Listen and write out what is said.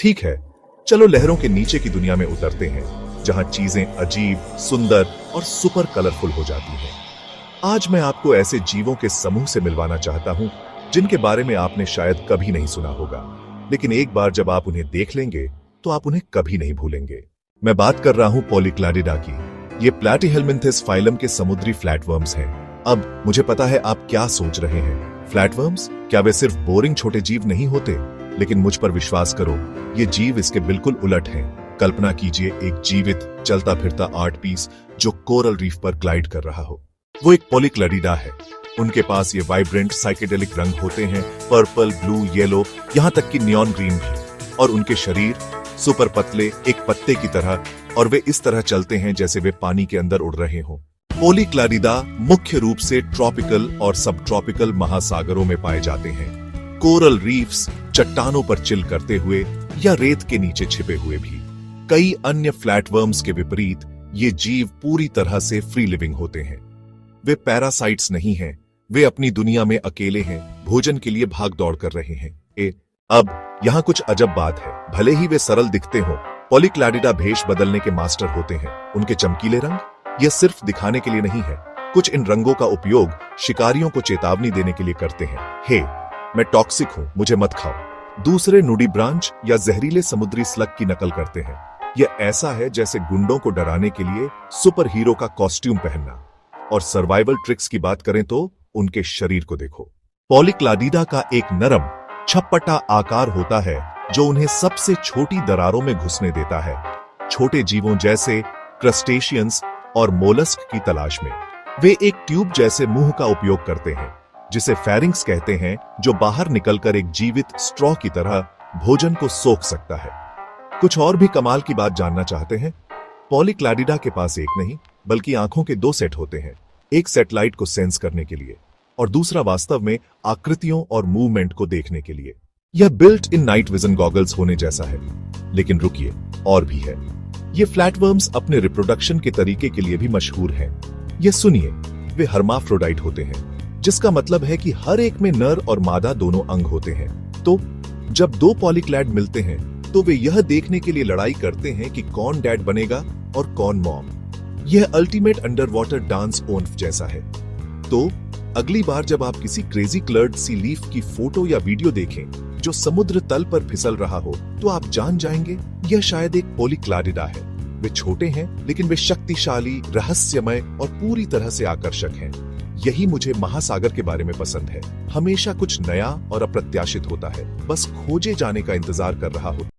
ठीक है, चलो लहरों के नीचे की दुनिया में उतरते हैं, जहां चीजें अजीब, सुंदर और सुपर कलरफुल हो जाती हैं। आज मैं आपको ऐसे जीवों के समूह से मिलवाना चाहता हूं जिनके बारे में आपने शायद कभी नहीं सुना होगा, लेकिन एक बार जब आप उन्हें देख लेंगे तो आप उन्हें कभी नहीं भूलेंगे। मैं बात कर रहा हूं पॉलीक्लाडिडा की। ये प्लैटीहेलमिन्थेस फाइलम के समुद्री फ्लैटवर्म्स हैं। अब मुझे पता है आप क्या सोच रहे हैं, फ्लैटवर्म्स, क्या वे सिर्फ बोरिंग छोटे जीव नहीं होते? लेकिन मुझ पर विश्वास करो, ये जीव इसके बिल्कुल उलट हैं। कल्पना कीजिए एक जीवित चलता फिरता आर्ट पीस जो कोरल रीफ पर ग्लाइड कर रहा हो। वो एक पॉलीक्लाडिडा है। उनके पास ये वाइब्रेंट साइकेडेलिक रंग होते हैं, पर्पल, ब्लू, येलो, यहाँ तक कि नियॉन ग्रीन भी। और उनके शरीर सुपर पतले, एक पत्ते की तरह, और वे इस तरह चलते हैं जैसे वे पानी के अंदर उड़ रहे हों। पॉलीक्लाडिडा मुख्य रूप से ट्रॉपिकल और सब ट्रॉपिकल महासागरों में पाए जाते हैं। कोरल रीफ्स, चट्टानों पर चिल करते हुए या रेत के नीचे छिपे हुए भी। कई अन्य फ्लैटवर्म्स के विपरीत ये जीव पूरी तरह से फ्री लिविंग होते हैं। वे पैरासाइट्स नहीं हैं, वे अपनी दुनिया में अकेले हैं, भोजन के लिए भाग दौड़ कर रहे हैं। अब यहाँ कुछ अजब बात है। भले ही वे सरल दिखते हों, पॉलीक्लाडिडा भेष बदलने के मास्टर होते हैं। उनके चमकीले रंग यह सिर्फ दिखाने के लिए नहीं है, कुछ इन रंगों का उपयोग शिकारियों को चेतावनी देने के लिए करते हैं। हे, मैं टॉक्सिक हूं, मुझे मत खाओ। दूसरे नुडीब्रांच या जहरीले समुद्री स्लग की नकल करते हैं। यह ऐसा है जैसे गुंडों को डराने के लिए सुपर हीरो का कॉस्ट्यूम पहनना। और सर्वाइवल ट्रिक्स की बात करें तो उनके शरीर को देखो। पॉलीक्लाडिडा का एक नरम, छपटा आकार होता है जो उन्हें सबसे छोटी दरारों में घुसने देता है, छोटे जीवों जैसे क्रस्टेशियंस और मोलस्क की तलाश में। वे एक ट्यूब जैसे मुंह का उपयोग करते हैं जिसे फेरिंक्स कहते हैं, जो बाहर निकलकर एक जीवित स्ट्रॉ की तरह भोजन को सोख सकता है। कुछ और भी कमाल की बात जानना चाहते हैं? पॉलीक्लाडिडा के पास एक नहीं बल्कि आंखों के दो सेट होते हैं, एक सेट लाइट को सेंस करने के लिए और दूसरा वास्तव में आकृतियों और मूवमेंट को देखने के लिए। यह built in night vision goggles होने जैसा है। लेकिन रुकिए, और भी है। ये फ्लैटवर्म्स अपने रिप्रोडक्शन के तरीके के लिए भी मशहूर हैं। ये सुनिए, वे हर्माफ्रोडाइट होते हैं, जिसका मतलब है कि हर एक में नर और मादा दोनों अंग होते हैं। तो जब दो पॉलीक्लैड मिलते हैं तो वे यह देखने के लिए लड़ाई करते हैं कि कौन डैड बनेगा और कौन मॉम। यह अल्टीमेट अंडर वाटर डांस ओन्फ जैसा है। तो अगली बार जब आप किसी क्रेजी क्लर्ड सी लीफ की फोटो या वीडियो देखें जो समुद्र तल पर फिसल रहा हो, तो आप जान जाएंगे यह शायद एक पॉलीक्लाडिडा है। वे छोटे हैं लेकिन वे शक्तिशाली, रहस्यमय और पूरी तरह से आकर्षक हैं। यही मुझे महासागर के बारे में पसंद है। हमेशा कुछ नया और अप्रत्याशित होता है, बस खोजे जाने का इंतजार कर रहा हो।